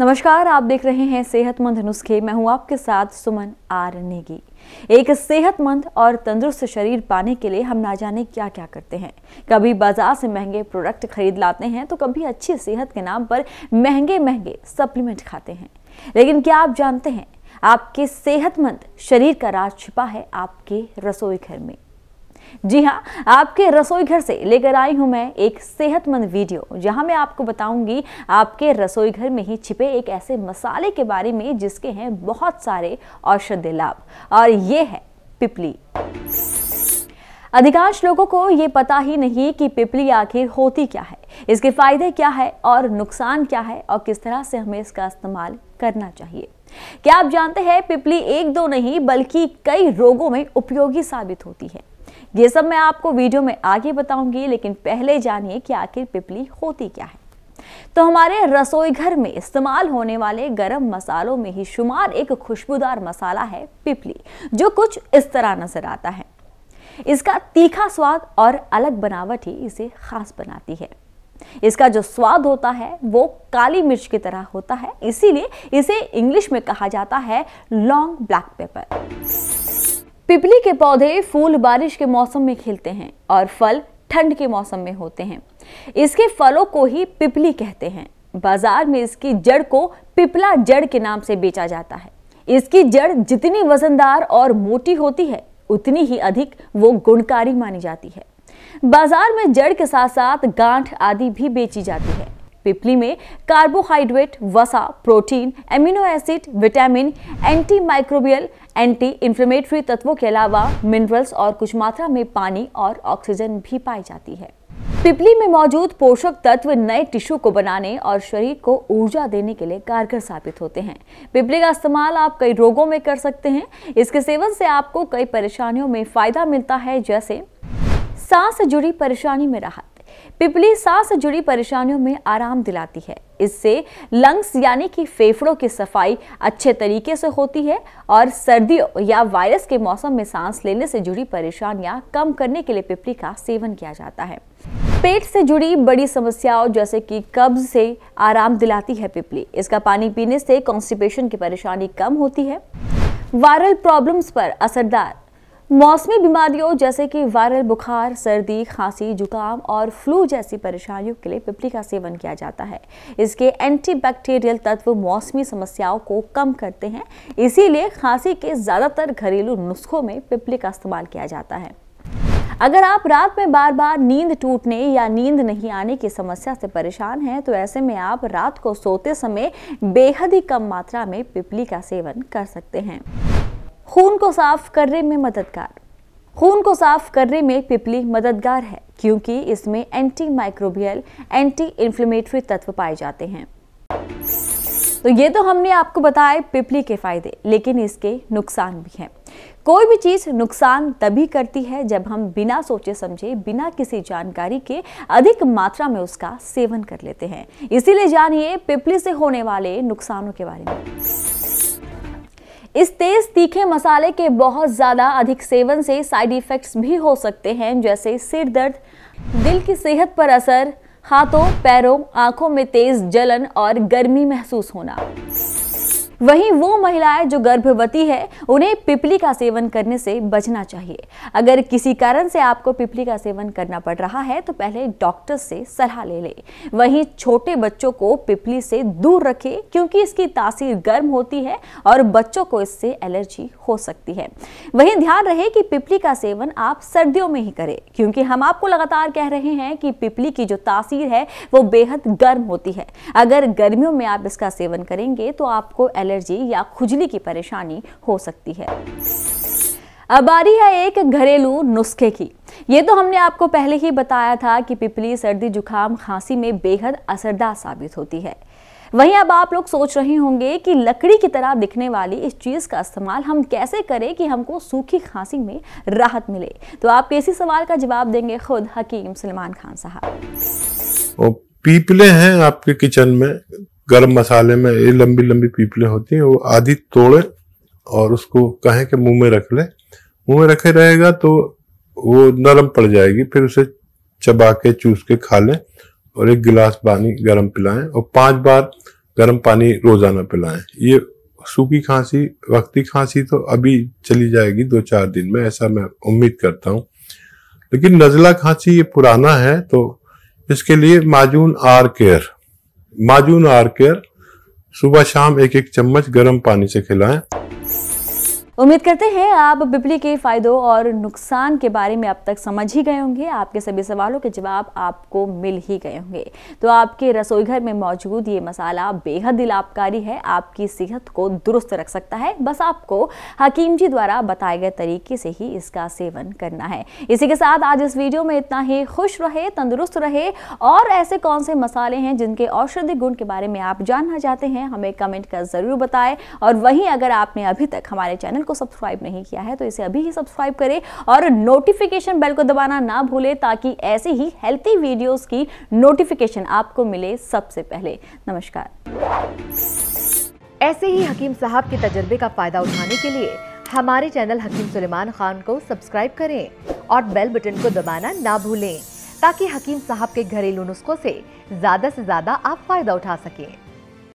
नमस्कार, आप देख रहे हैं सेहतमंद नुस्खे। मैं हूं आपके साथ सुमन आर नेगी। एक सेहतमंद और तंदुरुस्त शरीर पाने के लिए हम ना जाने क्या क्या करते हैं। कभी बाजार से महंगे प्रोडक्ट खरीद लाते हैं तो कभी अच्छी सेहत के नाम पर महंगे महंगे सप्लीमेंट खाते हैं। लेकिन क्या आप जानते हैं, आपके सेहतमंद शरीर का राज छिपा है आपके रसोई घर में। जी हाँ, आपके रसोई घर से लेकर आई हूं मैं एक सेहतमंद वीडियो, जहां मैं आपको बताऊंगी आपके रसोई घर में ही छिपे एक ऐसे मसाले के बारे में जिसके हैं बहुत सारे औषधीय लाभ, और ये है पिपली। अधिकांश लोगों को ये पता ही नहीं कि पिपली आखिर होती क्या है, इसके फायदे क्या है और नुकसान क्या है, और किस तरह से हमें इसका इस्तेमाल करना चाहिए। क्या आप जानते हैं, पिपली एक दो नहीं बल्कि कई रोगों में उपयोगी साबित होती है। ये सब मैं आपको वीडियो में आगे बताऊंगी, लेकिन पहले जानिए कि आखिर पिपली होती क्या है। तो हमारे रसोई घर में इस्तेमाल होने वाले गरम मसालों में ही शुमार एक खुशबूदार मसाला है पिपली, जो कुछ इस तरह नजर आता है। इसका तीखा स्वाद और अलग बनावट ही इसे खास बनाती है। इसका जो स्वाद होता है वो काली मिर्च की तरह होता है, इसीलिए इसे इंग्लिश में कहा जाता है लॉन्ग ब्लैक पेपर। पिपली के पौधे फूल बारिश के मौसम में खिलते हैं और फल ठंड के मौसम में होते हैं। इसके फलों को ही पिपली कहते हैं। बाजार में इसकी जड़ को पिपला जड़ के नाम से बेचा जाता है। इसकी जड़ जितनी वजनदार और मोटी होती है, उतनी ही अधिक वो गुणकारी मानी जाती है। बाजार में जड़ के साथ साथ गांठ आदि भी बेची जाती है। पिपली में कार्बोहाइड्रेट, वसा, protein, amino acid, vitamin, anti microbial, anti inflammatory तत्वों के अलावा मिनरल्स और कुछ मात्रा में पानी और ऑक्सीजन भी पाई जाती है। पिपली में मौजूद पोषक तत्व नए टिश्यू को बनाने और शरीर को ऊर्जा देने के लिए कारगर साबित होते हैं। पिपली का इस्तेमाल आप कई रोगों में कर सकते हैं। इसके सेवन से आपको कई परेशानियों में फायदा मिलता है, जैसे सांस से जुड़ी परेशानी में राहत। पिपली सांस से जुड़ी परेशानियों में आराम दिलाती है। इससे लंग्स यानी कि फेफड़ों की सफाई अच्छे तरीके से होती है, और सर्दियों या वायरस के मौसम में सांस लेने से जुड़ी परेशानियां कम करने के लिए पिपली का सेवन किया जाता है। पेट से जुड़ी बड़ी समस्याओं जैसे कि कब्ज से आराम दिलाती है पिपली। इसका पानी पीने से कॉन्स्टिपेशन की परेशानी कम होती है। वायरल प्रॉब्लम्स पर असरदार। मौसमी बीमारियों जैसे कि वायरल बुखार, सर्दी, खांसी, जुकाम और फ्लू जैसी परेशानियों के लिए पिपली का सेवन किया जाता है। इसके एंटीबैक्टीरियल तत्व मौसमी समस्याओं को कम करते हैं, इसीलिए खांसी के ज्यादातर घरेलू नुस्खों में पिपली का इस्तेमाल किया जाता है। अगर आप रात में बार बार नींद टूटने या नींद नहीं आने की समस्या से परेशान हैं, तो ऐसे में आप रात को सोते समय बेहद ही कम मात्रा में पिपली का सेवन कर सकते हैं। खून को साफ करने में मददगार। खून को साफ करने में पिपली मददगार है, क्योंकि इसमें एंटी माइक्रोबियल, एंटी इंफ्लेमेटरी तत्व पाए जाते हैं। तो ये तो हमने आपको बताए पिपली के फायदे, लेकिन इसके नुकसान भी हैं। कोई भी चीज नुकसान तभी करती है जब हम बिना सोचे समझे, बिना किसी जानकारी के अधिक मात्रा में उसका सेवन कर लेते हैं। इसीलिए जानिए पिपली से होने वाले नुकसानों के बारे में। इस तेज तीखे मसाले के बहुत ज्यादा अधिक सेवन से साइड इफेक्ट्स भी हो सकते हैं, जैसे सिर दर्द, दिल की सेहत पर असर, हाथों, पैरों, आंखों में तेज जलन और गर्मी महसूस होना। वहीं वो महिलाएं जो गर्भवती है, उन्हें पिपली का सेवन करने से बचना चाहिए। अगर किसी कारण से आपको पिपली का सेवन करना पड़ रहा है तो पहले डॉक्टर से सलाह ले लें। वहीं छोटे बच्चों को पिपली से दूर रखें, क्योंकि इसकी तासीर गर्म होती है और बच्चों को इससे एलर्जी हो सकती है। वहीं ध्यान रहे कि पिपली का सेवन आप सर्दियों में ही करें, क्योंकि हम आपको लगातार कह रहे हैं कि पिपली की जो तासीर है वो बेहद गर्म होती है। अगर गर्मियों में आप इसका सेवन करेंगे तो आपको एलर्जी या खुजली की परेशानी हो सकती है। अब बारी है एक घरेलू नुस्खे की। ये तो हमने आपको पहले ही बताया था कि पिपली सर्दी, जुकाम, खांसी में बेहद असरदार साबित होती है। वहीं अब आप लोग सोच रहे होंगे कि लकड़ी की तरह दिखने वाली इस चीज का इस्तेमाल हम कैसे करें कि हमको सूखी खांसी में राहत मिले। तो आप इसी सवाल का जवाब देंगे खुद हकीम सलमान खान साहब। पीपले हैं आपके किचन में, गरम मसाले में ये लंबी लंबी पीपले होती हैं, वो आधी तोड़े और उसको कहें कि मुंह में रख ले। मुंह में रखे रहेगा तो वो नरम पड़ जाएगी, फिर उसे चबा के चूस के खा लें और एक गिलास पानी गर्म पिलाएं और 5 बार गर्म पानी रोजाना पिलाएं। ये सूखी खांसी, वक्ती खांसी तो अभी चली जाएगी 2-4 दिन में, ऐसा मैं उम्मीद करता हूँ। लेकिन नज़ला खांसी ये पुराना है, तो इसके लिए माजून आर केयर सुबह शाम 1-1 चम्मच गर्म पानी से खिलाएं। उम्मीद करते हैं आप पिपली के फायदों और नुकसान के बारे में अब तक समझ ही गए होंगे। आपके सभी सवालों के जवाब आपको मिल ही गए होंगे। तो आपके रसोई घर में मौजूद ये मसाला बेहद ही लाभकारी है, आपकी सेहत को दुरुस्त रख सकता है। बस आपको हकीम जी द्वारा बताए गए तरीके से ही इसका सेवन करना है। इसी के साथ आज इस वीडियो में इतना ही। खुश रहे, तंदुरुस्त रहे। और ऐसे कौन से मसाले हैं जिनके औषधि गुण के बारे में आप जानना चाहते हैं, हमें कमेंट कर जरूर बताएं। और वहीं अगर आपने अभी तक हमारे चैनल को सब्सक्राइब नहीं किया है तो इसे अभी ही सब्सक्राइब करें और नोटिफिकेशन बेल को दबाना ना भूलें, ताकि ऐसे ही हेल्थी वीडियोस की नोटिफिकेशन आपको मिले सबसे पहले। नमस्कार। ऐसे ही हकीम साहब के तजर्बे का फायदा उठाने के लिए हमारे चैनल हकीम सुलेमान खान को सब्सक्राइब करें और बेल बटन को दबाना ना भूलें, ताकि हकीम साहब के घरेलू नुस्खों से ज्यादा आप फायदा उठा सकें।